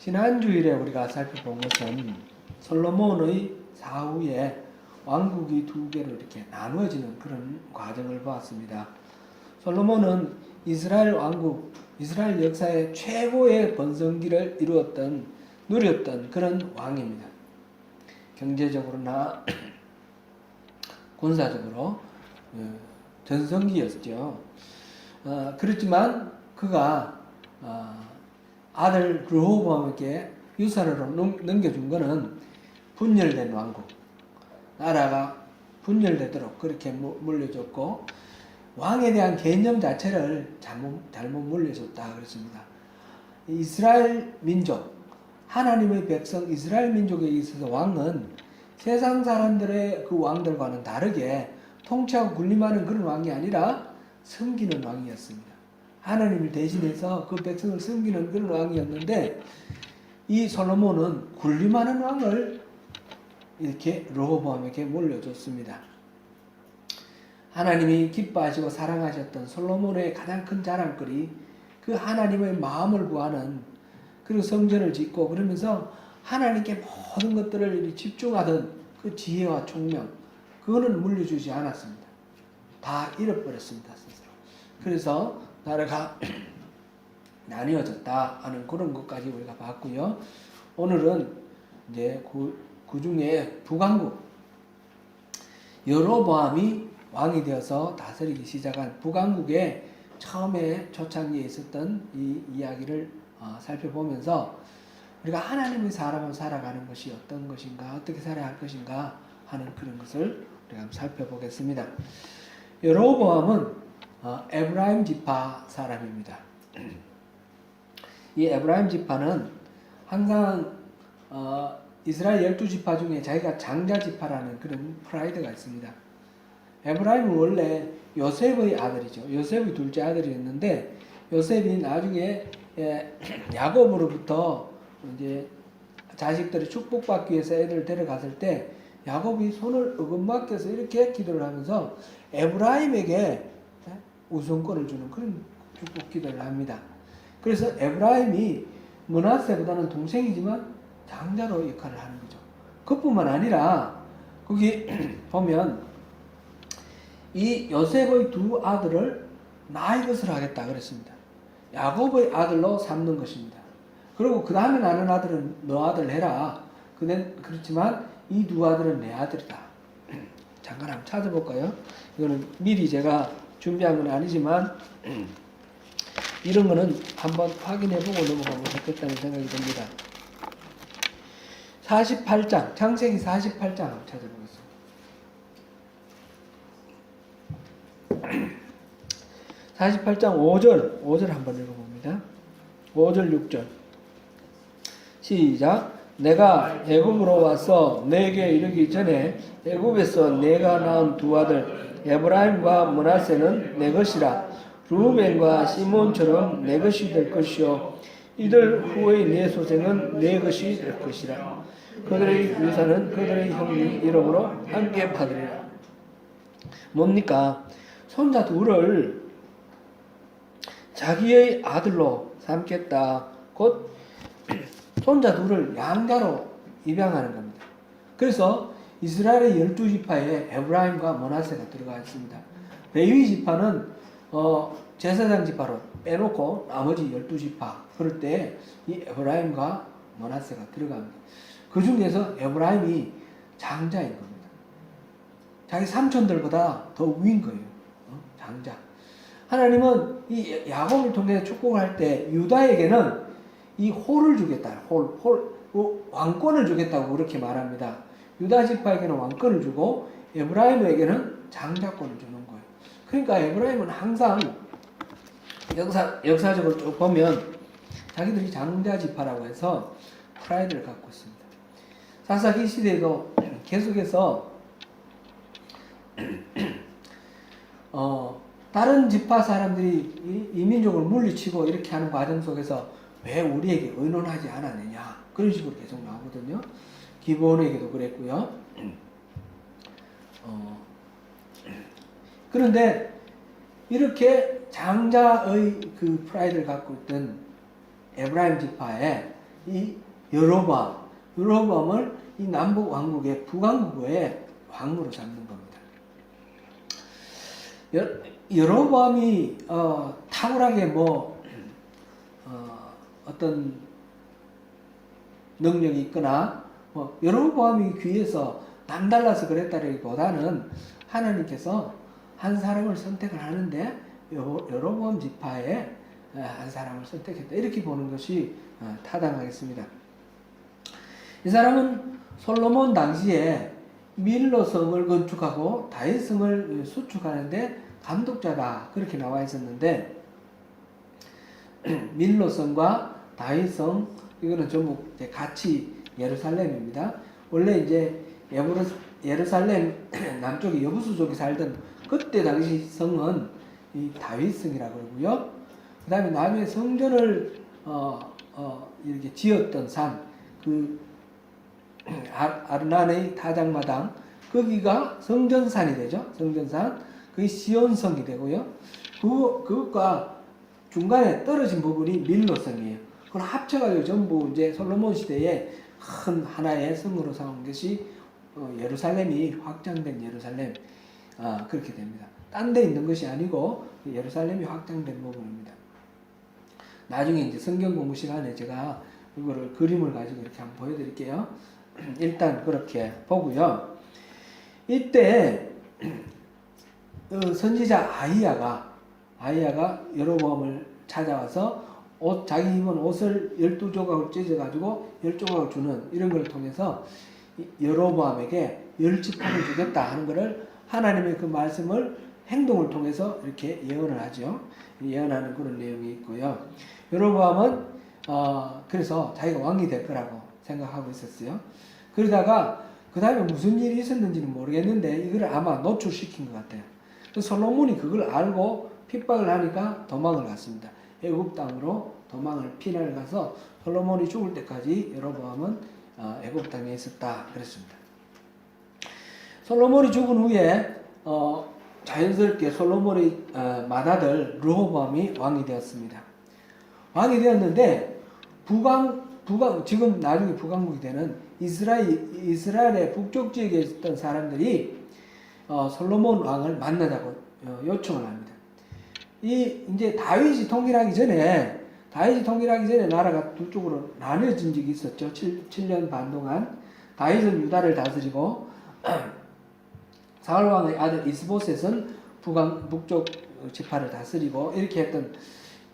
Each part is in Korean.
지난 주일에 우리가 살펴본 것은 솔로몬의 사후에 왕국이 두 개로 이렇게 나누어지는 그런 과정을 보았습니다. 솔로몬은 이스라엘 왕국, 이스라엘 역사의 최고의 번성기를 누렸던 그런 왕입니다. 경제적으로나 군사적으로 전성기였죠. 그렇지만 그가 아들 르호보암에게 유산으로 넘겨준 것은 분열된 왕국, 나라가 분열되도록 그렇게 물려줬고 왕에 대한 개념 자체를 잘못 물려줬다 그랬습니다. 이스라엘 민족, 하나님의 백성 이스라엘 민족에 있어서 왕은 세상 사람들의 그 왕들과는 다르게 통치하고 군림하는 그런 왕이 아니라 섬기는 왕이었습니다. 하나님을 대신해서 그 백성을 섬기는 그런 왕이었는데 이 솔로몬은 군림하는 왕을 이렇게 르호보암에게 물려줬습니다. 하나님이 기뻐하시고 사랑하셨던 솔로몬의 가장 큰 자랑거리, 그 하나님의 마음을 구하는 그리고 성전을 짓고 그러면서 하나님께 모든 것들을 집중하던 그 지혜와 총명, 그거는 물려주지 않았습니다. 다 잃어버렸습니다, 스스로. 그래서 나라가 나뉘어졌다 하는 그런 것까지 우리가 봤고요. 오늘은 이제 그 중에 북왕국, 여로보암이 왕이 되어서 다스리기 시작한 북왕국의 처음에 초창기에 있었던 이 이야기를 살펴보면서 우리가 하나님의 사람으로 살아가는 것이 어떤 것인가, 어떻게 살아야 할 것인가 하는 그런 것을 우리가 한번 살펴보겠습니다. 여로보암은 에브라임 지파 사람입니다. 이 에브라임 지파는 항상 이스라엘 12지파 중에 자기가 장자 지파라는 그런 프라이드가 있습니다. 에브라임은 원래 요셉의 아들이죠. 요셉의 둘째 아들이었는데 요셉이 나중에 야곱으로부터 이제 자식들이 축복받기 위해서 애들을 데려갔을 때 야곱이 손을 어긋맞게서 이렇게 기도를 하면서 에브라임에게 우선권을 주는 그런 축복 기도를 합니다. 그래서 에브라임이 므낫세보다는 동생이지만 장자로 역할을 하는 거죠. 그뿐만 아니라 거기 보면 이 요셉의 두 아들을 나의 것을 하겠다 그랬습니다. 야곱의 아들로 삼는 것입니다. 그리고 그 다음에 나는 아들은 너 아들 해라. 그렇지만 이 두 아들은 내 아들이다. 잠깐 한번 찾아볼까요? 이거는 미리 제가 준비한 건 아니지만 이런 거는 한번 확인해보고 넘어가면 좋겠다는 생각이 듭니다. 48장, 창세기 48장 한번 찾아보겠습니다. 48장 5절 한번 읽어봅니다. 5절 6절 시작. 내가 애굽으로 와서 내게 이르기 전에 애굽에서 내가 낳은 두 아들 에브라임과 므낫세는 내 것이라. 루벤과 시몬처럼 내 것이 될 것이요 이들 후의 내 소생은 내 것이 될 것이라. 그들의 유산은 그들의 형님 이름으로 함께 받으리라. 뭡니까? 손자 둘을 자기의 아들로 삼겠다. 곧 손자 둘을 양자로 입양하는 겁니다. 그래서 이스라엘의 12지파에 에브라임과 므낫세가 들어가 있습니다. 레위 지파는 제사장 지파로 빼놓고 나머지 12지파 그럴 때 이 에브라임과 므낫세가 들어갑니다. 그 중에서 에브라임이 장자인 겁니다. 자기 삼촌들보다 더 위인 거예요. 장자. 하나님은 이 야곱을 통해 축복을 할 때 유다에게는 이 홀을 주겠다. 왕권을 주겠다고 그렇게 말합니다. 유다 지파에게는 왕권을 주고 에브라임에게는 장자권을 주는 거예요. 그러니까 에브라임은 항상 역사적으로 쭉 보면 자기들이 장자 지파라고 해서 프라이드를 갖고 있습니다. 사사기 시대에도 계속해서 다른 지파 사람들이 이 민족을 물리치고 이렇게 하는 과정 속에서 왜 우리에게 의논하지 않았느냐 그런 식으로 계속 나오거든요. 기브온에게도 그랬고요. 그런데 이렇게 장자의 그 프라이드를 갖고 있던 에브라임 지파에 이 여로보암을 이 남북 왕국의 북왕국의 왕으로 삼는 겁니다. 여로보암이 탁월하게 어떤 능력이 있거나 여로보암이 귀해서 남달라서 그랬다기보다는 하나님께서 한 사람을 선택을 하는데 여로보암 지파에 한 사람을 선택했다, 이렇게 보는 것이 타당하겠습니다. 이 사람은 솔로몬 당시에 밀로성을 건축하고 다윗성을 수축하는데 감독자다, 그렇게 나와 있었는데, 밀로성과 다윗성, 이거는 전부 같이 예루살렘입니다. 원래 이제 예루살렘 남쪽에 여부수족이 살던 그때 당시 성은 이 다윗성이라고 그러고요. 그 다음에 나중에 성전을 이렇게 지었던 산, 그 아르난의 타작마당, 거기가 성전산이 되죠. 성전산, 그게 시온성이 되고요. 그것과 중간에 떨어진 부분이 밀로성이에요. 그걸 합쳐가지고 전부 이제 솔로몬 시대에 큰 하나의 성으로 삼은 것이 예루살렘이 확장된 예루살렘, 그렇게 됩니다. 딴 데 있는 것이 아니고 예루살렘이 확장된 부분입니다. 나중에 이제 성경 공부 시간에 제가 이거를 그림을 가지고 이렇게 한번 보여드릴게요. 일단 그렇게 보고요. 이때 선지자 아이야가 여로보암을 찾아와서 자기 입은 옷을 12조각을 찢어가지고 10조각을 주는 이런 걸 통해서 여로보암에게 10지파를 주겠다 하는 것을, 하나님의 그 말씀을 행동을 통해서 이렇게 예언을 하죠. 예언하는 그런 내용이 있고요. 여로보암은 그래서 자기가 왕이 될 거라고 생각하고 있었어요. 그러다가 그 다음에 무슨 일이 있었는지는 모르겠는데 이걸 아마 노출시킨 것 같아요. 솔로몬이 그걸 알고 핍박을 하니까 도망을 갔습니다. 애굽 땅으로 도망을 피난을 가서 솔로몬이 죽을 때까지 여로보암은 애굽 땅에 있었다 그랬습니다. 솔로몬이 죽은 후에 자연스럽게 솔로몬의 맏아들 르호보암이 왕이 되었습니다. 왕이 되었는데 지금 나중에 북왕국이 되는 이스라엘의 북쪽 지역에 있었던 사람들이 솔로몬 왕을 만나자고 요청을 합니다. 이제 다윗이 통일하기 전에 나라가 두 쪽으로 나뉘어진 적이 있었죠. 7년 반 동안 다윗은 유다를 다스리고 사울 왕의 아들 이스보셋은 북쪽 지파를 다스리고 이렇게 했던,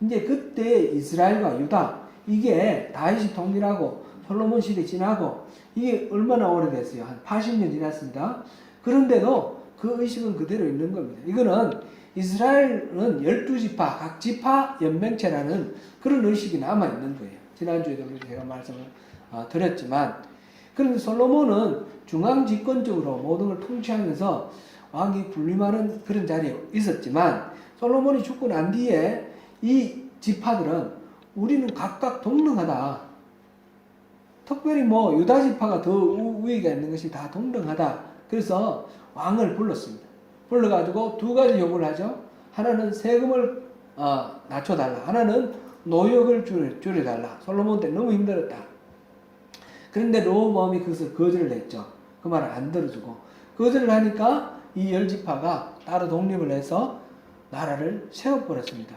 이제 그때 이스라엘과 유다, 이게 다윗이 통일하고 솔로몬 시대 지나고 이게 얼마나 오래됐어요. 한 80년 지났습니다. 그런데도 그 의식은 그대로 있는 겁니다. 이거는 이스라엘은 12지파, 각 지파 연맹체라는 그런 의식이 남아있는 거예요. 지난주에도 제가 말씀을 드렸지만, 그런데 솔로몬은 중앙집권적으로 모든 걸 통치하면서 왕이 군림하는 그런 자리에 있었지만, 솔로몬이 죽고 난 뒤에 이 지파들은 우리는 각각 동등하다. 특별히 유다 지파가 더 우위가 있는 것이 다 동등하다. 그래서 왕을 불렀습니다. 불러가지고 두 가지 요구를 하죠. 하나는 세금을 낮춰달라. 하나는 노역을 줄여달라. 솔로몬 때 너무 힘들었다. 그런데 르호보암이 그것을 거절을 했죠. 그 말을 안 들어주고. 거절을 하니까 이 10지파가 따로 독립을 해서 나라를 세워버렸습니다.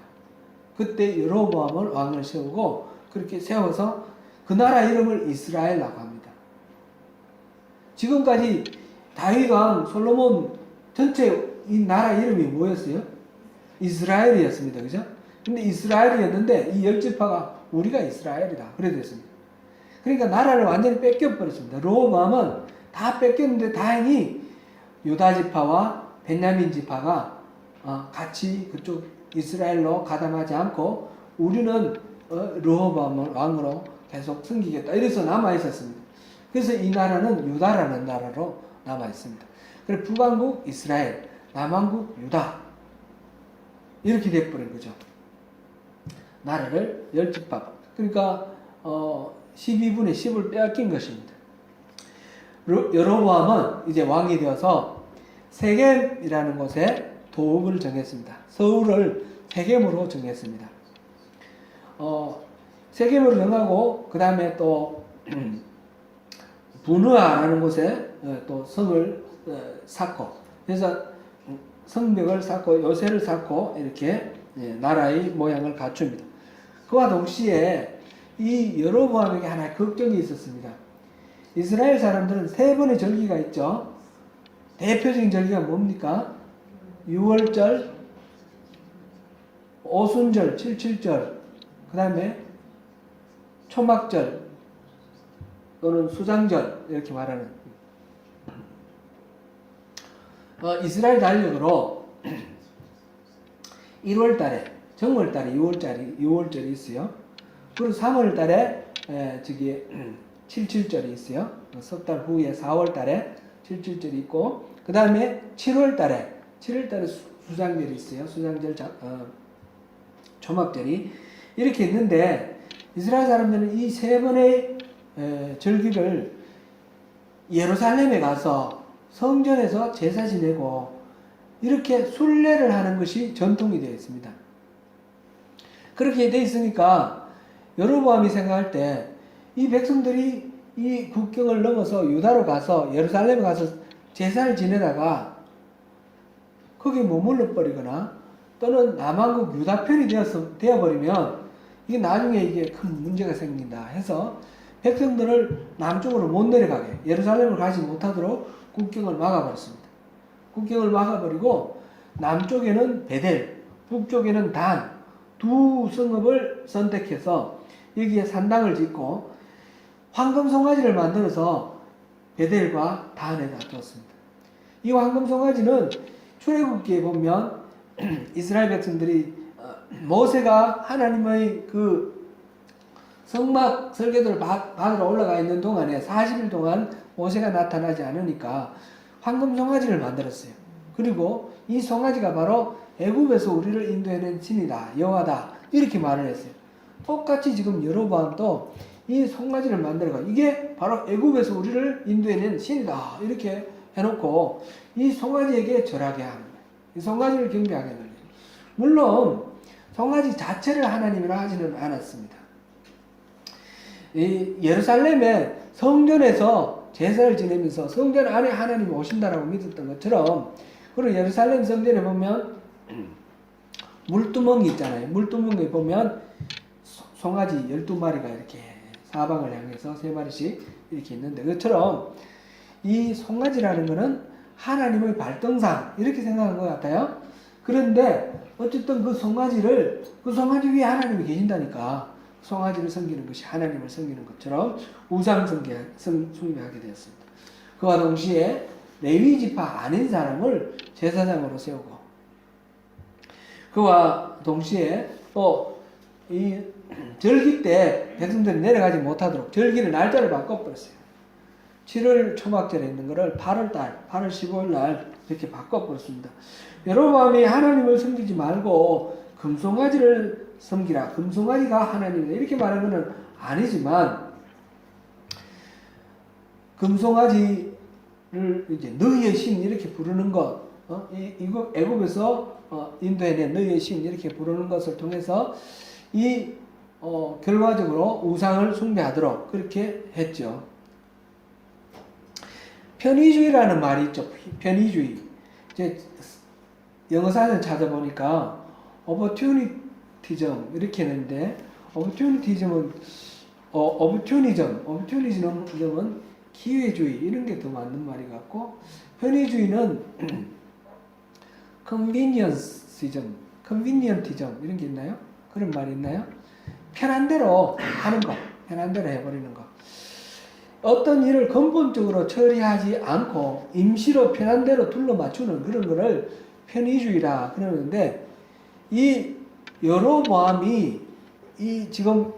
그때 르호보암을 왕을 세우고 그렇게 세워서 그 나라 이름을 이스라엘이라고 합니다. 지금까지 다윗 왕, 솔로몬 전체 이 나라 이름이 뭐였어요? 이스라엘이었습니다. 그죠? 근데 이스라엘이었는데 이 10지파가 우리가 이스라엘이다. 그래 됐습니다. 그러니까 나라를 완전히 뺏겨버렸습니다. 르호보암은 다 뺏겼는데 다행히 유다 지파와 베냐민 지파가 같이 그쪽 이스라엘로 가담하지 않고 우리는 르호보암을 왕으로 계속 섬기겠다. 이래서 남아있었습니다. 그래서 이 나라는 유다라는 나라로 남아있습니다. 그래서 북왕국 이스라엘, 남왕국 유다, 이렇게 돼버린 거죠. 나라를 10지파. 그러니까 12분의 10을 빼앗긴 것입니다. 여로보암은 이제 왕이 되어서 세겜이라는 곳에 도읍을 정했습니다. 서울을 세겜으로 정했습니다. 세겜으로 정하고 그 다음에 또 분우아라는 곳에 또 성을 쌓고, 그래서 성벽을 쌓고 요새를 쌓고 이렇게 나라의 모양을 갖춥니다. 그와 동시에 이 여로보암에게 하나의 걱정이 있었습니다. 이스라엘 사람들은 세 번의 절기가 있죠. 대표적인 절기가 뭡니까? 유월절, 오순절, 칠칠절, 그 다음에 초막절 또는 수장절 이렇게 말하는 이스라엘 달력으로 1월달에 정월달에 6월절이 있어요. 그리고 3월달에 저기 77절이 있어요. 석 달 후에 4월달에 77절이 있고, 그 다음에 7월달에 수장절이 있어요. 수장절 초막절이 이렇게 있는데, 이스라엘 사람들은 이 세 번의 절기를 예루살렘에 가서 성전에서 제사 지내고 이렇게 순례를 하는 것이 전통이 되어 있습니다. 그렇게 되어 있으니까 여로보암이 생각할 때 이 백성들이 이 국경을 넘어서 유다로 가서 예루살렘에 가서 제사를 지내다가 거기에 머물러 버리거나 또는 남한국 유다편이 되어버리면 이게 나중에 이게 큰 문제가 생긴다 해서 백성들을 남쪽으로 못 내려가게, 예루살렘을 가지 못하도록 국경을 막아버렸습니다. 국경을 막아버리고 남쪽에는 베델, 북쪽에는 단 두 성읍을 선택해서 여기에 산당을 짓고 황금송아지를 만들어서 베델과 단에다 뒀습니다. 이 황금송아지는 출애굽기에 보면 이스라엘 백성들이 모세가 하나님의 그 성막 설계도를 받으러 올라가 있는 동안에 40일 동안 모세가 나타나지 않으니까 황금송아지를 만들었어요. 그리고 이 송아지가 바로 애굽에서 우리를 인도해낸 신이다, 여호와다, 이렇게 말을 했어요. 똑같이 지금 여로보암도 이 송아지를 만들어가 이게 바로 애굽에서 우리를 인도해낸 신이다 이렇게 해놓고 이 송아지에게 절하게 하는 거예요. 이 송아지를 경배하게 하는 거예요. 물론 송아지 자체를 하나님이라 하지는 않았습니다. 이 예루살렘의 성전에서 제사를 지내면서 성전 안에 하나님이 오신다라고 믿었던 것처럼, 그리고 예루살렘 성전에 보면 물두멍이 있잖아요. 물두멍에 보면 송아지 12마리가 이렇게 사방을 향해서 3마리씩 이렇게 있는데, 그것처럼 이 송아지라는 것은 하나님의 발등상 이렇게 생각한 것 같아요. 그런데 어쨌든 그 송아지 위에 하나님이 계신다니까 송아지를 섬기는 것이 하나님을 섬기는 것처럼 우상 숭배하게 되었습니다. 그와 동시에 레위 지파 아닌 사람을 제사장으로 세우고, 그와 동시에 또 이 절기 때 백성들이 내려가지 못하도록 절기를 날짜를 바꿔버렸어요. 7월 초막절에 있는 것을 8월 15일 날 이렇게 바꿔버렸습니다. 여로보암이 하나님을 섬기지 말고 금송아지를 섬기라, 금송아지가 하나님이다 이렇게 말하는 것은 아니지만, 금송아지를 이제 너희의 신 이렇게 부르는 것, 이거 애굽에서 인도해낸 너희의 신 이렇게 부르는 것을 통해서 결과적으로 우상을 숭배하도록 그렇게 했죠. 편의주의라는 말이 있죠. 편의주의. 이제 영어사전 찾아보니까 opportunism 이렇게 했는데, opportunism은 기회주의 이런 게 더 맞는 말이 같고, 편의주의는 convenientism 이런 게 있나요? 그런 말이 있나요? 편한 대로 하는 거, 편한 대로 해버리는 거. 어떤 일을 근본적으로 처리하지 않고 임시로 편한 대로 둘러 맞추는 그런 거를 편의주의라 그러는데, 이 여로보암이 지금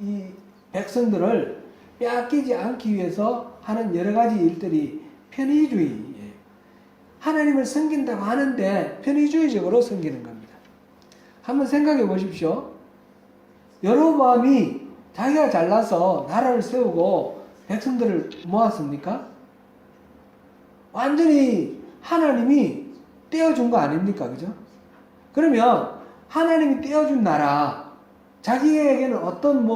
이 백성들을 빼앗기지 않기 위해서 하는 여러 가지 일들이 편의주의예요. 하나님을 섬긴다고 하는데 편의주의적으로 섬기는 겁니다. 한번 생각해 보십시오. 여로보암이 자기가 잘나서 나라를 세우고 백성들을 모았습니까? 완전히 하나님이 떼어준 거 아닙니까? 그죠? 그러면 하나님이 떼어준 나라, 자기에게는 어떤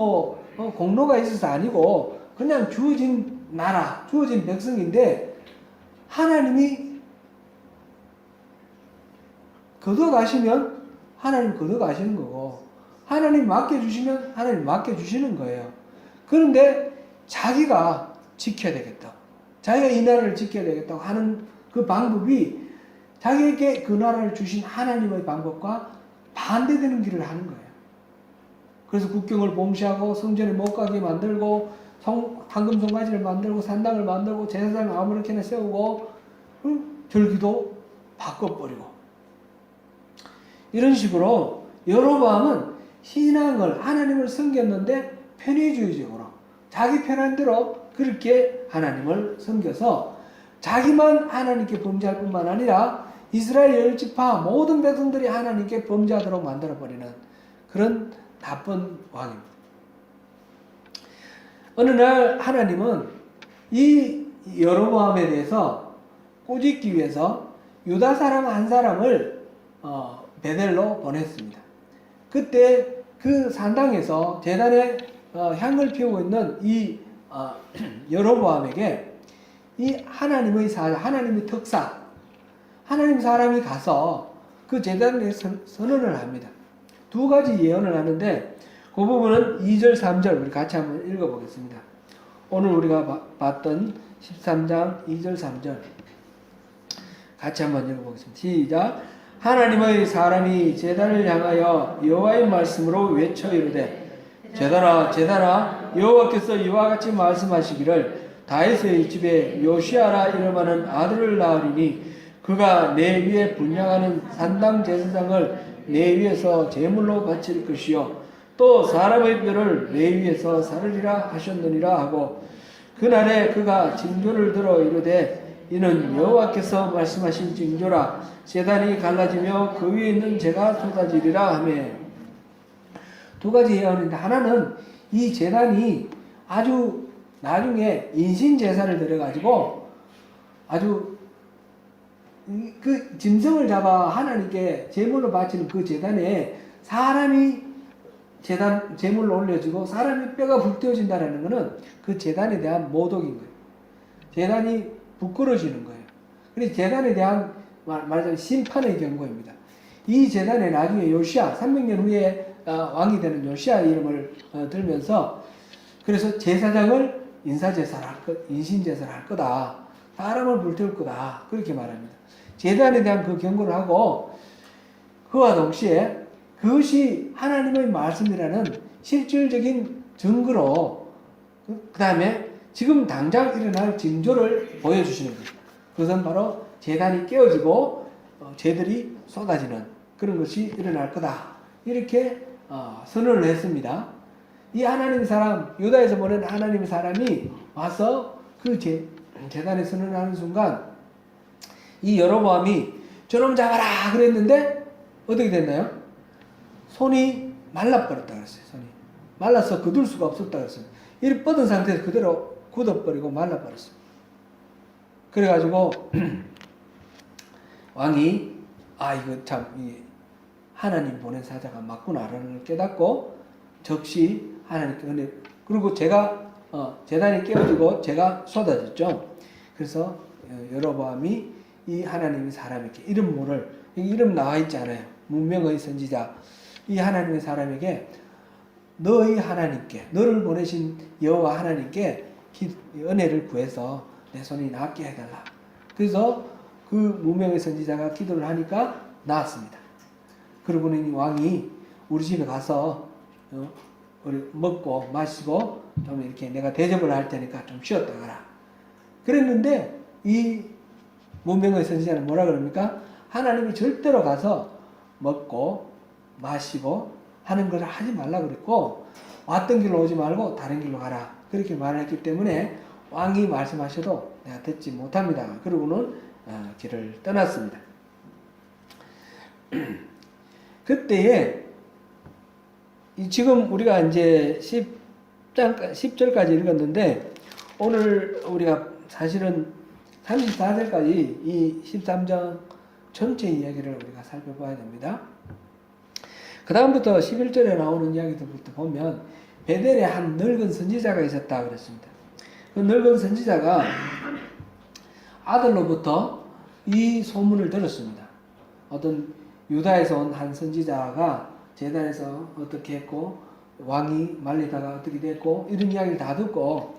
공로가 있어서 아니고 그냥 주어진 나라, 주어진 백성인데 하나님이 걷어가시면 하나님 걷어가시는 거고 하나님 맡겨주시면 하나님 맡겨주시는 거예요. 그런데 자기가 지켜야 되겠다. 자기가 이 나라를 지켜야 되겠다고 하는 그 방법이 자기에게 그 나라를 주신 하나님의 방법과 반대되는 길을 하는 거예요. 그래서 국경을 봉쇄하고 성전에 못 가게 만들고 황금 송아지를 만들고 산당을 만들고 제사장을 아무렇게나 세우고 절기도 바꿔버리고 이런 식으로 여로보암은 신앙을 하나님을 섬겼는데 편의주의적으로 자기 편한 대로 그렇게 하나님을 섬겨서 자기만 하나님께 범죄할 뿐만 아니라 이스라엘 10지파 모든 백성들이 하나님께 범죄하도록 만들어버리는 그런 나쁜 왕입니다. 어느 날 하나님은 이 여로보암에 대해서 꾸짖기 위해서 유다 사람 한 사람을 베델로 보냈습니다. 그때 그 산당에서 제단에 향을 피우고 있는 이 여로보암에게 이 하나님의 하나님의 특사, 하나님 사람이 가서 그 제단에 선언을 합니다. 두 가지 예언을 하는데 그 부분은 2절, 3절 우리 같이 한번 읽어보겠습니다. 오늘 우리가 봤던 13장 2절, 3절 같이 한번 읽어보겠습니다. 시작. 하나님의 사람이 제단을 향하여 여호와의 말씀으로 외쳐 이르되 제단아 제단아 여호와께서 이와 같이 말씀하시기를 다윗의 집에 요시아라 이름하는 아들을 낳으리니 그가 내 위에 분향하는 산당 제사장을 내 위에서 제물로 바칠 것이요 또 사람의 뼈를 내 위에서 사르리라 하셨느니라 하고 그날에 그가 징조를 들어 이르되 이는 여호와께서 말씀하신 징조라 제단이 갈라지며 그 위에 있는 재가 쏟아지리라 하며 두 가지 예언인데 하나는 이 제단이 아주 나중에 인신제사를 드려가지고 아주 그 짐승을 잡아 하나님께 제물로 바치는 그 제단에 사람이 제물로 올려지고 사람이 뼈가 불태워진다는 것은 그 제단에 대한 모독인 거예요. 제단이 부끄러지는 거예요. 그래서 제단에 대한 말하자면 심판의 경고입니다. 이 제단에 나중에 요시아 300년 후에 왕이 되는 요시아 이름을 들면서 그래서 제사장을 인신제사를 할 거다. 사람을 불태울 거다. 그렇게 말합니다. 제단에 대한 그 경고를 하고 그와 동시에 그것이 하나님의 말씀이라는 실질적인 증거로 그 다음에 지금 당장 일어날 징조를 보여주시는 거예요. 그것은 바로 제단이 깨어지고 재들이 쏟아지는 그런 것이 일어날 거다. 이렇게 선언을 했습니다. 이 하나님 사람, 유다에서 보낸 하나님 사람이 와서 그 제단에 선언하는 순간 이 여로보암이 저놈 잡아라 그랬는데 어떻게 됐나요? 손이 말라버렸다 그랬어요. 손이 말라서 거둘 수가 없었다 그랬어요. 이렇게 뻗은 상태에서 그대로 굳어버리고 말라버렸어요. 그래가지고 왕이 이거 참 하나님 보낸 사자가 맞구나라는 걸 깨닫고 즉시 하나님께 은혜 그리고 제단이 깨어지고 제가 쏟아졌죠. 그래서 여로보암이 이 하나님의 사람에게 이름 나와 있지 않아요. 문명의 선지자 이 하나님의 사람에게 너희 하나님께 너를 보내신 여호와 하나님께 은혜를 구해서 내 손이 낫게 해달라. 그래서 그 무명의 선지자가 기도를 하니까 나았습니다. 그러고는 왕이 우리 집에 가서 우리 먹고 마시고 좀 이렇게 내가 대접을 할 테니까 좀 쉬었다 가라. 그랬는데 이 무명의 선지자는 뭐라 그럽니까? 하나님이 절대로 가서 먹고 마시고 하는 것을 하지 말라 그랬고 왔던 길로 오지 말고 다른 길로 가라. 그렇게 말했기 때문에 왕이 말씀하셔도 내가 듣지 못합니다. 그러고는 길을 떠났습니다. 그때에 지금 우리가 이제 10절까지 읽었는데 오늘 우리가 사실은 34절까지 이 13장 전체 이야기를 우리가 살펴봐야 됩니다. 그 다음부터 11절에 나오는 이야기들부터 보면 베델에 한 늙은 선지자가 있었다 그랬습니다. 그 늙은 선지자가 아들로부터 이 소문을 들었습니다. 어떤 유다에서 온 한 선지자가 제단에서 어떻게 했고 왕이 말리다가 어떻게 됐고 이런 이야기를 다 듣고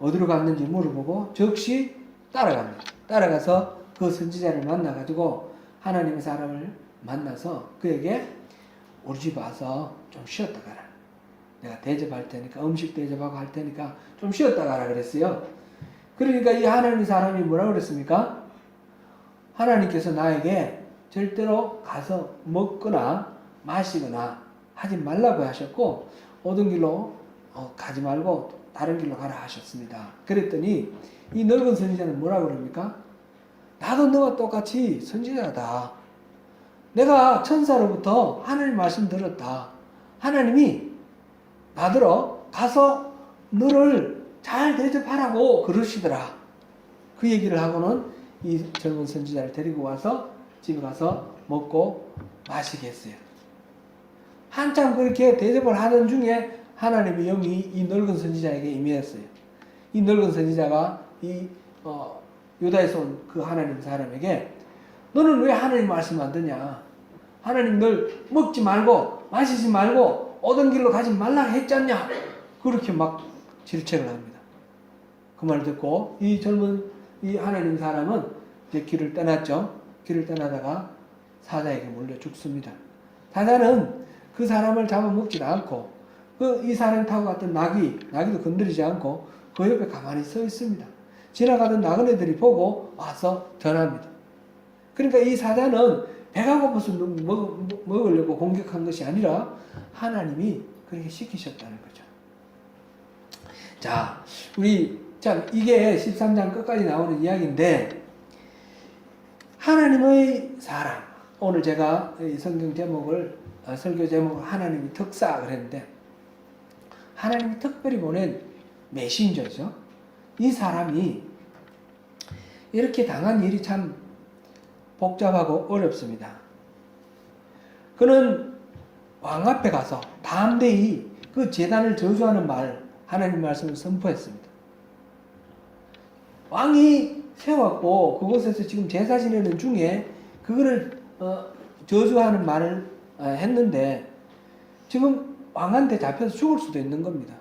어디로 갔는지 물어보고 즉시 따라갑니다. 따라가서 그 선지자를 만나가지고 하나님의 사람을 만나서 그에게 우리 집 와서 좀 쉬었다 가라. 내가 대접할 테니까 음식 대접하고 할 테니까 좀 쉬었다 가라 그랬어요. 그러니까 이 하나님의 사람이 뭐라고 그랬습니까? 하나님께서 나에게 절대로 가서 먹거나 마시거나 하지 말라고 하셨고 오던 길로 가지 말고 다른 길로 가라 하셨습니다. 그랬더니 이 늙은 선지자는 뭐라고 그럽니까? 나도 너와 똑같이 선지자다. 내가 천사로부터 하나님 말씀 들었다. 하나님이 나더러 가서 너를 잘 대접하라고 그러시더라. 그 얘기를 하고는 이 젊은 선지자를 데리고 와서 집에 가서 먹고 마시게 했어요. 한참 그렇게 대접을 하는 중에 하나님의 영이 이 늙은 선지자에게 임했어요. 이 늙은 선지자가 이 유다에서 온 그 하나님 사람에게 너는 왜 하나님 말씀 안 듣냐? 하나님 널 먹지 말고 마시지 말고 오던 길로 가지 말라 했잖냐? 그렇게 막 질책을 합니다. 그 말을 듣고 이 젊은 이 하나님 사람은 이제 길을 떠났죠. 길을 떠나다가 사자에게 물려 죽습니다. 사자는 그 사람을 잡아먹지도 않고 이 사람이 타고 갔던 나귀도 건드리지 않고 그 옆에 가만히 서 있습니다. 지나가던 나그네들이 보고 와서 전합니다. 그러니까 이 사자는 배가 고파서 먹으려고 공격한 것이 아니라 하나님이 그렇게 시키셨다는 거죠. 자, 이게 13장 끝까지 나오는 이야기인데 하나님의 사람, 오늘 제가 이 성경 제목을 설교 제목을 하나님의 특사 그랬는데 하나님이 특별히 보낸 메신저죠. 이 사람이 이렇게 당한 일이 참 복잡하고 어렵습니다. 그는 왕 앞에 가서 담대히 그 제단을 저주하는 하나님 말씀을 선포했습니다. 왕이 세웠고 그곳에서 지금 제사 지내는 중에 그거를 저주하는 말을 했는데 지금 왕한테 잡혀서 죽을 수도 있는 겁니다.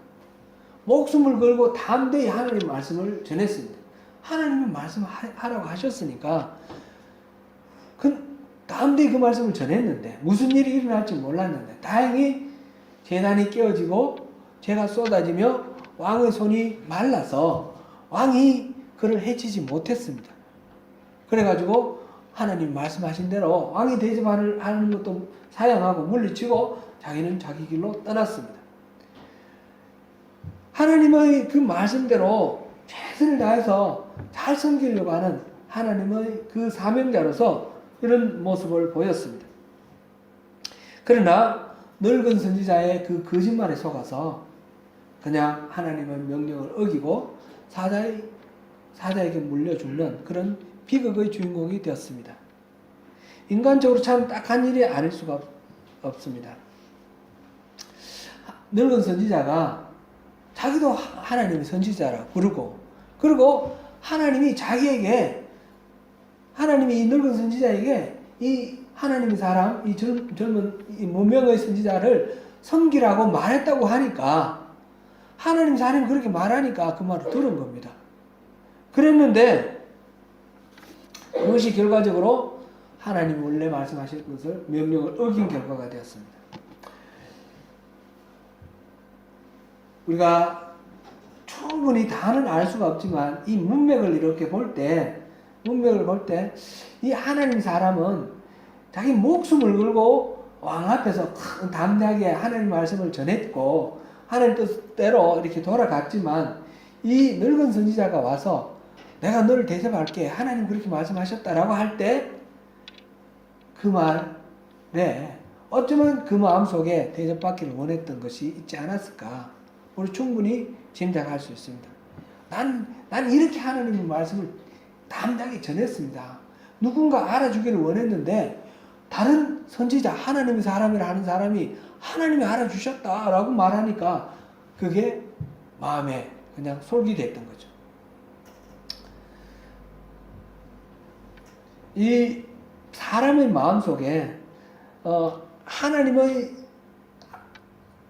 목숨을 걸고 담대히 하나님 말씀을 전했습니다. 하나님은 말씀하라고 하셨으니까 담대히 그 말씀을 전했는데 무슨 일이 일어날지 몰랐는데 다행히 제단이 깨어지고 죄가 쏟아지며 왕의 손이 말라서 왕이 그를 해치지 못했습니다. 그래가지고 하나님 말씀하신 대로 왕이 대접하는 것도 사양하고 물리치고 자기는 자기 길로 떠났습니다. 하나님의 그 말씀대로 최선을 다해서 잘 섬기려고 하는 하나님의 그 사명자로서 이런 모습을 보였습니다. 그러나 늙은 선지자의 그 거짓말에 속아서 그냥 하나님의 명령을 어기고 사자에게 물려 죽는 그런 비극의 주인공이 되었습니다. 인간적으로 참 딱한 일이 아닐 수가 없습니다. 늙은 선지자가 자기도 하나님의 선지자라 그리고 하나님이 이 늙은 선지자에게 이 하나님의 사람, 이 젊은 이 무명의 선지자를 섬기라고 말했다고 하니까 하나님 사람이 그렇게 말하니까 그 말을 들은 겁니다. 그랬는데 그것이 결과적으로 하나님이 원래 말씀하실 것을 명령을 어긴 결과가 되었습니다. 우리가 충분히 다는 알 수가 없지만 이 문맥을 이렇게 볼 때 이 하나님 사람은 자기 목숨을 걸고 왕 앞에서 담대하게 하나님 말씀을 전했고 하나님 뜻대로 이렇게 돌아갔지만 이 늙은 선지자가 와서 내가 너를 대접할게 하나님 그렇게 말씀하셨다라고 할 때 그 말에 어쩌면 그 마음속에 대접받기를 원했던 것이 있지 않았을까 우리 충분히 짐작할 수 있습니다. 난 이렇게 하나님의 말씀을 담대하게 전했습니다. 누군가 알아주기를 원했는데 다른 선지자, 하나님이 사람이라 하는 사람이 하나님이 알아주셨다라고 말하니까 그게 마음에 그냥 솔깃했던 거죠. 이 사람의 마음속에 하나님의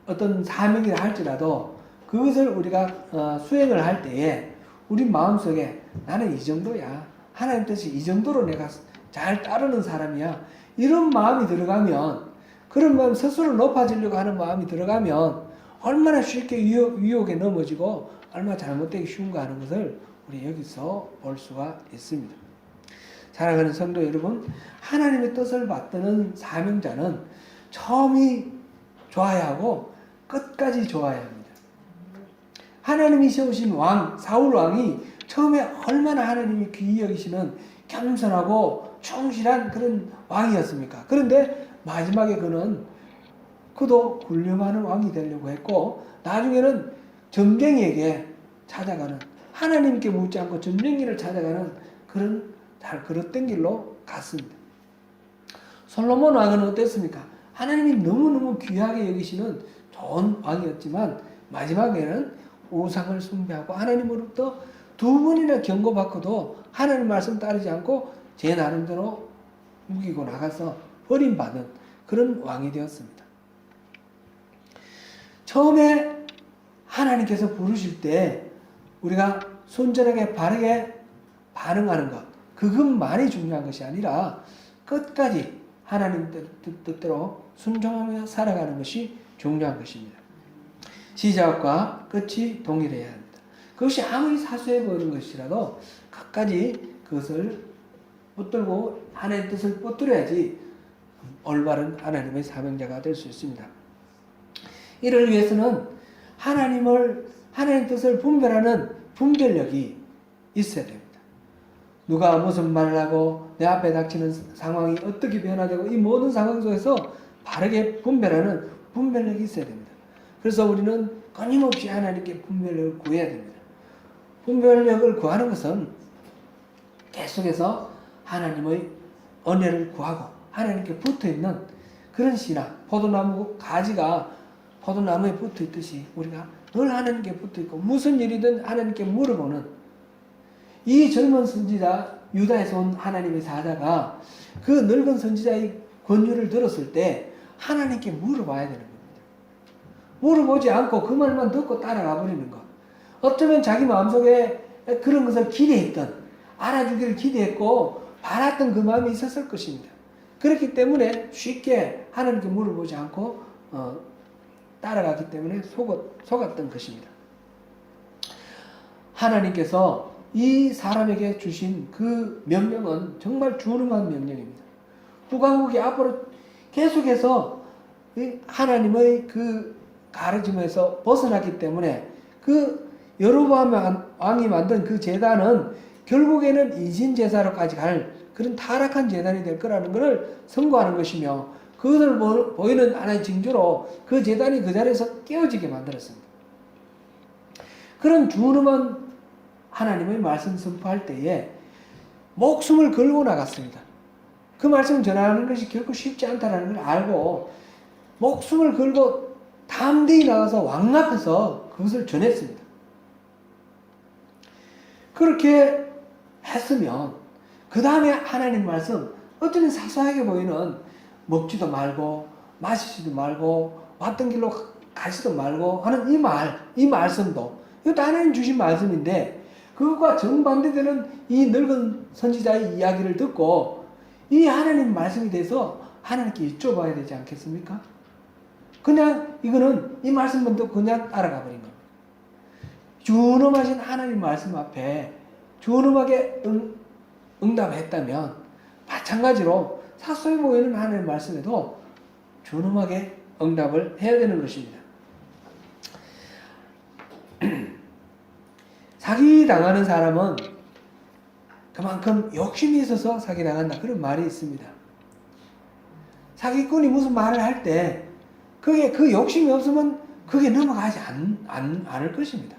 어떤 사명이라 할지라도 그것을 우리가 수행을 할 때에 우리 마음속에 나는 이 정도야. 하나님 뜻이 이 정도로 내가 잘 따르는 사람이야. 이런 마음이 들어가면, 그런 마음, 스스로 높아지려고 하는 마음이 들어가면 얼마나 쉽게 유혹에 넘어지고 얼마나 잘못되기 쉬운가 하는 것을 우리 여기서 볼 수가 있습니다. 사랑하는 성도 여러분, 하나님의 뜻을 받드는 사명자는 처음이 좋아야 하고 끝까지 좋아야 합니다. 하나님이 세우신 왕, 사울 왕이 처음에 얼마나 하나님이 귀히 여기시는 겸손하고 충실한 그런 왕이었습니까? 그런데 마지막에 그도 훌륭한 왕이 되려고 했고, 나중에는 점쟁이에게 찾아가는, 하나님께 묻지 않고 점쟁이를 찾아가는 그런 잘 걸었던 길로 갔습니다. 솔로몬 왕은 어땠습니까? 하나님이 너무너무 귀하게 여기시는 좋은 왕이었지만 마지막에는 우상을 숭배하고 하나님으로부터 2번이나 경고받고도 하나님 말씀 따르지 않고 제 나름대로 우기고 나가서 버림받은 그런 왕이 되었습니다. 처음에 하나님께서 부르실 때 우리가 순전하게 바르게 반응하는 것, 그것만이 중요한 것이 아니라 끝까지 하나님 뜻대로 순종하며 살아가는 것이 중요한 것입니다. 시작과 끝이 동일해야 합니다. 그것이 아무리 사소해 보이는 것이라도 끝까지 그것을 붙들고 하나님의 뜻을 붙들어야지 올바른 하나님의 사명자가 될 수 있습니다. 이를 위해서는 하나님 뜻을 분별하는 분별력이 있어야 됩니다. 누가 무슨 말을 하고 내 앞에 닥치는 상황이 어떻게 변화되고 이 모든 상황 속에서 바르게 분별하는 분별력이 있어야 됩니다. 그래서 우리는 끊임없이 하나님께 분별력을 구해야 됩니다. 분별력을 구하는 것은 계속해서 하나님의 은혜를 구하고 하나님께 붙어있는 그런 신앙, 포도나무 가지가 포도나무에 붙어있듯이 우리가 늘 하나님께 붙어있고 무슨 일이든 하나님께 물어보는, 이 젊은 선지자, 유다에서 온 하나님의 사자가 그 늙은 선지자의 권유를 들었을 때 하나님께 물어봐야 되는 겁니다. 물어보지 않고 그 말만 듣고 따라가 버리는 것. 어쩌면 자기 마음속에 그런 것을 기대했던, 알아주기를 기대했고 바랐던 그 마음이 있었을 것입니다. 그렇기 때문에 쉽게 하나님께 물어보지 않고 따라가기 때문에 속았던 것입니다. 하나님께서 이 사람에게 주신 그 명령은 정말 준엄한 명령입니다. 북왕국이 앞으로 계속해서 하나님의 그 가르침에서 벗어났기 때문에 그 여로보암 왕이 만든 그 제단은 결국에는 이신제사로까지 갈 그런 타락한 제단이 될 거라는 것을 선고하는 것이며, 그것을 보이는 하나의 징조로 그 제단이 그 자리에서 깨어지게 만들었습니다. 그런 준엄한 하나님의 말씀 선포할 때에 목숨을 걸고 나갔습니다. 그 말씀을 전하는 것이 결코 쉽지 않다는 걸 알고 목숨을 걸고 담대히 나가서 왕 앞에서 그것을 전했습니다. 그렇게 했으면 그 다음에 하나님 말씀, 어쩌면 사소하게 보이는 먹지도 말고 마시지도 말고 왔던 길로 가지도 말고 하는 이 말씀도 이것도 하나님 주신 말씀인데, 그것과 정반대되는 이 늙은 선지자의 이야기를 듣고 이 하나님 말씀에 대해서 하나님께 여쭤봐야 되지 않겠습니까? 그냥 이거는 이 말씀만 듣고 그냥 따라가 버린 겁니다. 준엄하신 하나님 말씀 앞에 준엄하게 응답했다면 마찬가지로 사소해 보이는 하나님 말씀에도 준엄하게 응답을 해야 되는 것입니다. 사기당하는 사람은 그만큼 욕심이 있어서 사기당한다, 그런 말이 있습니다. 사기꾼이 무슨 말을 할 때 그게 그 욕심이 없으면 그게 넘어가지 않을 것입니다.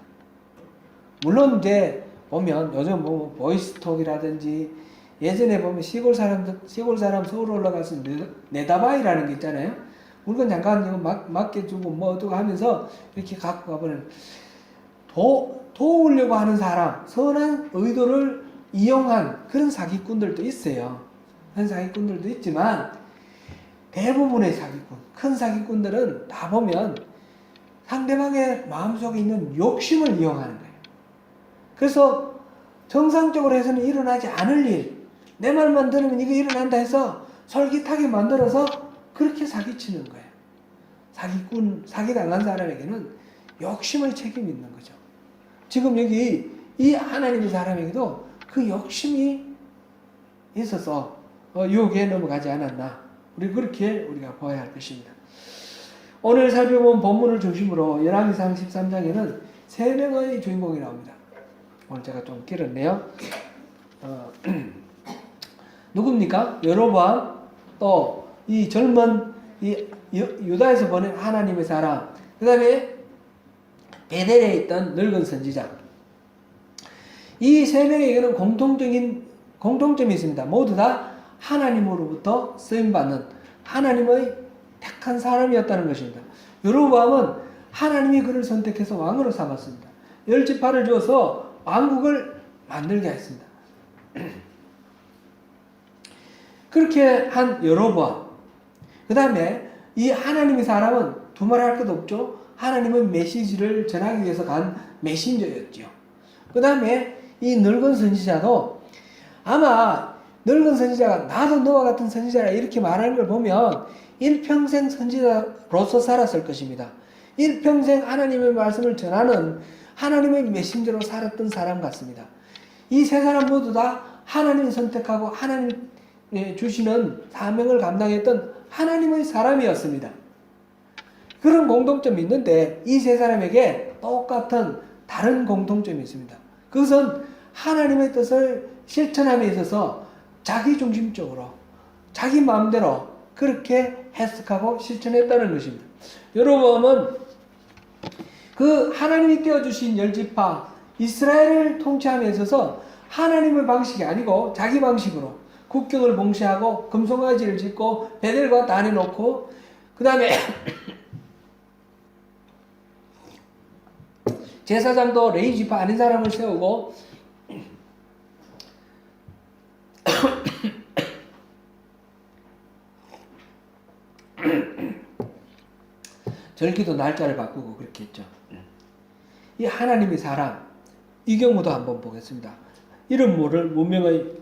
물론 이제 보면 요즘 보이스톡이라든지 예전에 보면 시골 사람 서울 올라가서 네다바이라는 게 있잖아요. 물건 잠깐 이거 맡겨주고 뭐 어쩌고 하면서 이렇게 갖고 가버리는 도우려고 하는 사람, 선한 의도를 이용한 그런 사기꾼들도 있어요. 그런 사기꾼들도 있지만 대부분의 사기꾼, 큰 사기꾼들은 다 보면 상대방의 마음속에 있는 욕심을 이용하는 거예요. 그래서 정상적으로 해서는 일어나지 않을 일, 내 말만 들으면 이거 일어난다 해서 솔깃하게 만들어서 그렇게 사기치는 거예요. 사기당한 사람에게는 욕심의 책임이 있는 거죠. 지금 여기 이 하나님의 사람에게도 그 욕심이 있어서 유혹에 넘어가지 않았나. 우리가 보아야 할 것입니다. 오늘 살펴본 본문을 중심으로 열왕기상 13장에는 3명의 주인공이 나옵니다. 오늘 제가 좀 길었네요. 누굽니까? 여로보암, 또 이 젊은 유다에서 보낸 하나님의 사람, 그 다음에 베델에 있던 늙은 선지자. 이 3명에게는 공통점이 있습니다. 모두 다 하나님으로부터 쓰임받는 하나님의 택한 사람이었다는 것입니다. 여로보암은 하나님이 그를 선택해서 왕으로 삼았습니다. 10지파를 주어서 왕국을 만들게 했습니다. 그렇게 한 여로보암, 그 다음에 이 하나님의 사람은 두말할 것도 없죠. 하나님의 메시지를 전하기 위해서 간 메신저였죠. 그 다음에 이 늙은 선지자도 아마 늙은 선지자가 나도 너와 같은 선지자라 이렇게 말하는 걸 보면 일평생 선지자로서 살았을 것입니다. 일평생 하나님의 말씀을 전하는 하나님의 메신저로 살았던 사람 같습니다. 이 세 사람 모두 다 하나님이 선택하고 하나님 주시는 사명을 감당했던 하나님의 사람이었습니다. 그런 공통점이 있는데 이 세 사람에게 똑같은 다른 공통점이 있습니다. 그것은 하나님의 뜻을 실천함에 있어서 자기중심적으로 자기 마음대로 그렇게 해석하고 실천했다는 것입니다. 여로보암은 그 하나님이 떼어주신 10지파 이스라엘을 통치함에 있어서 하나님의 방식이 아니고 자기 방식으로 국경을 봉쇄하고 금송아지를 짓고 베델과 단에 놓고 그 다음에 제사장도 레위지파 아닌 사람을 세우고 절기도 날짜를 바꾸고 그렇게 했죠. 이 하나님의 사람, 이 경우도 한번 보겠습니다. 이름 모를 문명의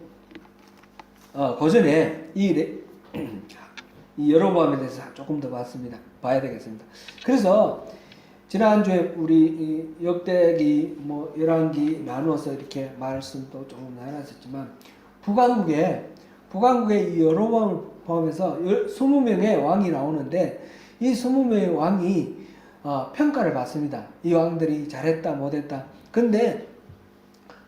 고전에 이 여로보암에 대해서 조금 더 봐야 되겠습니다. 그래서 지난주에 우리 역대기 열왕기 나누어서 이렇게 말씀도 조금 나눴었지만 북왕국에 이 여로보암을 포함해서 20명의 왕이 나오는데 이 20명의 왕이 평가를 받습니다. 이 왕들이 잘했다 못했다. 근데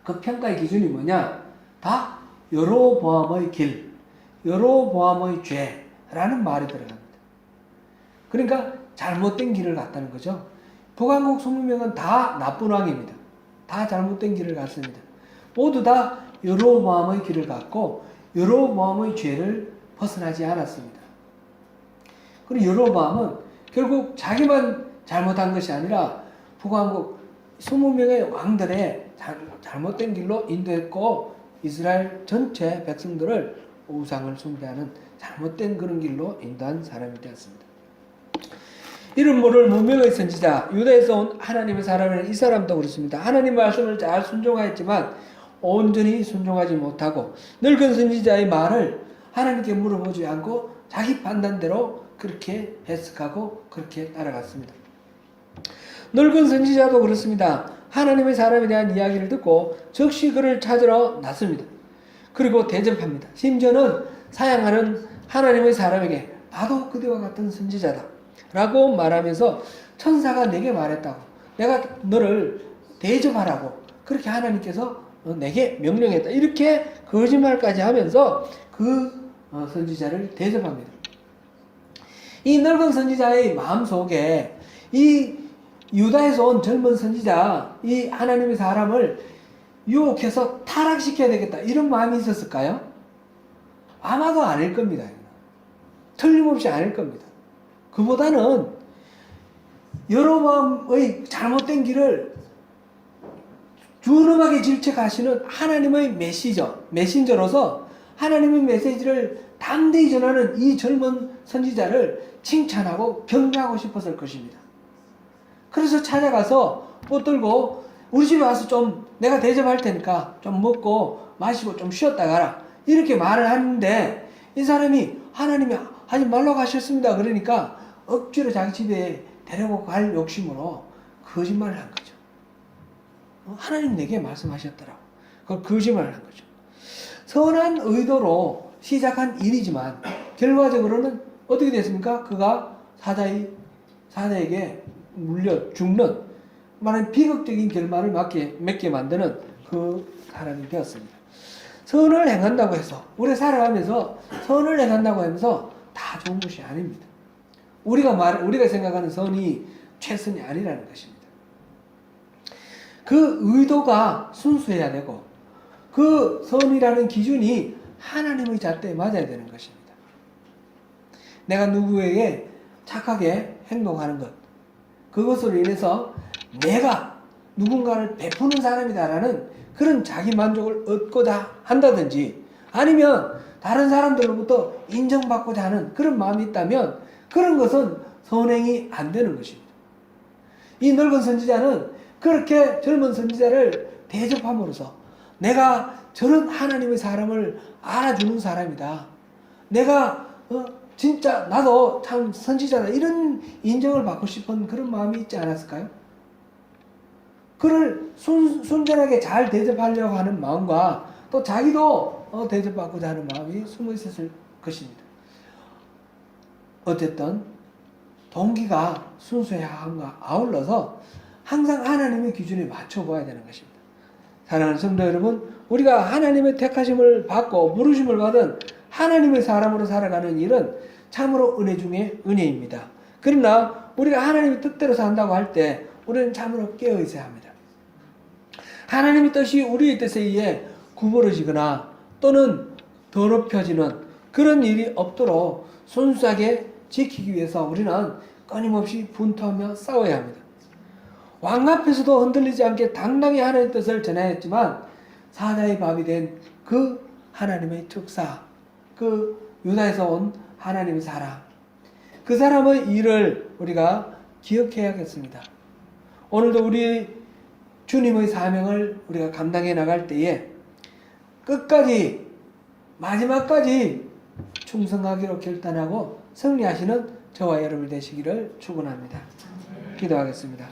그 평가의 기준이 뭐냐? 다 여로보암의 길, 여로보암의 죄라는 말이 들어갑니다. 그러니까 잘못된 길을 갔다는 거죠. 북왕국 20명은 다 나쁜 왕입니다. 다 잘못된 길을 갔습니다. 모두 다 여로보암의 길을 갔고 여로보암의 죄를 벗어나지 않았습니다. 그리고 여로보암은 결국 자기만 잘못한 것이 아니라 북왕국 20명의 왕들의 잘못된 길로 인도했고 이스라엘 전체 백성들을 우상을 숭배하는 잘못된 그런 길로 인도한 사람이 되었습니다. 이름 모를 무명의 선지자, 유다에서 온 하나님의 사람은 이 사람도 그렇습니다. 하나님 말씀을 잘 순종하였지만 온전히 순종하지 못하고 늙은 선지자의 말을 하나님께 물어보지 않고 자기 판단대로 그렇게 해석하고 그렇게 따라갔습니다. 늙은 선지자도 그렇습니다. 하나님의 사람에 대한 이야기를 듣고 즉시 그를 찾으러 났습니다. 그리고 대접합니다. 심지어는 사양하는 하나님의 사람에게 나도 그대와 같은 선지자다 라고 말하면서 천사가 내게 말했다고, 내가 너를 대접하라고 그렇게 하나님께서 내게 명령했다, 이렇게 거짓말까지 하면서 그 선지자를 대접합니다. 이 늙은 선지자의 마음속에 이 유다에서 온 젊은 선지자, 이 하나님의 사람을 유혹해서 타락시켜야 되겠다, 이런 마음이 있었을까요? 아마도 아닐 겁니다. 틀림없이 아닐 겁니다. 그보다는 여로보암의 잘못된 길을 준엄하게 질책하시는 하나님의 메신저로서 하나님의 메시지를 담대히 전하는 이 젊은 선지자를 칭찬하고 격려하고 싶었을 것입니다. 그래서 찾아가서 붙들고 우리 집에 와서 좀 내가 대접할 테니까 좀 먹고 마시고 좀 쉬었다 가라 이렇게 말을 하는데 이 사람이 하나님이 하지 말라고 하셨습니다. 그러니까 억지로 자기 집에 데리고 갈 욕심으로 거짓말을 한 거죠. 하나님 내게 말씀하셨더라고. 그걸 거짓말을 한 거죠. 선한 의도로 시작한 일이지만 결과적으로는 어떻게 됐습니까? 그가 사자에게 물려 죽는 말하는 비극적인 결말을 맺게 만드는 그 사람이 되었습니다. 선을 행한다고 해서 우리 살아가면서 선을 행한다고 하면서 다 좋은 것이 아닙니다. 우리가 생각하는 선이 최선이 아니라는 것입니다. 그 의도가 순수해야 되고 그 선이라는 기준이 하나님의 잣대에 맞아야 되는 것입니다. 내가 누구에게 착하게 행동하는 것, 그것으로 인해서 내가 누군가를 베푸는 사람이다라는 그런 자기 만족을 얻고자 한다든지 아니면 다른 사람들로부터 인정받고자 하는 그런 마음이 있다면 그런 것은 선행이 안 되는 것입니다. 이 늙은 선지자는 그렇게 젊은 선지자를 대접함으로써 내가 저런 하나님의 사람을 알아주는 사람이다. 내가 진짜 나도 참 선지자다. 이런 인정을 받고 싶은 그런 마음이 있지 않았을까요? 그를 순전하게 잘 대접하려고 하는 마음과 또 자기도 대접받고자 하는 마음이 숨어 있었을 것입니다. 어쨌든 동기가 순수해야 함과 아울러서 항상 하나님의 기준에 맞춰 보아야 되는 것입니다. 사랑하는 성도 여러분, 우리가 하나님의 택하심을 받고 부르심을 받은 하나님의 사람으로 살아가는 일은 참으로 은혜 중에 은혜입니다. 그러나 우리가 하나님의 뜻대로 산다고 할 때 우리는 참으로 깨어 있어야 합니다. 하나님의 뜻이 우리의 뜻에 의해 구부러지거나 또는 더럽혀지는 그런 일이 없도록 순수하게 지키기 위해서 우리는 끊임없이 분투하며 싸워야 합니다. 왕 앞에서도 흔들리지 않게 당당히 하나님의 뜻을 전하였지만 사자의 밥이 된 그 하나님의 특사, 그 유다에서 온 하나님의 사람, 그 사람의 일을 우리가 기억해야겠습니다. 오늘도 우리 주님의 사명을 우리가 감당해 나갈 때에 끝까지 마지막까지 충성하기로 결단하고 승리하시는 저와 여러분 되시기를 축원합니다. 기도하겠습니다.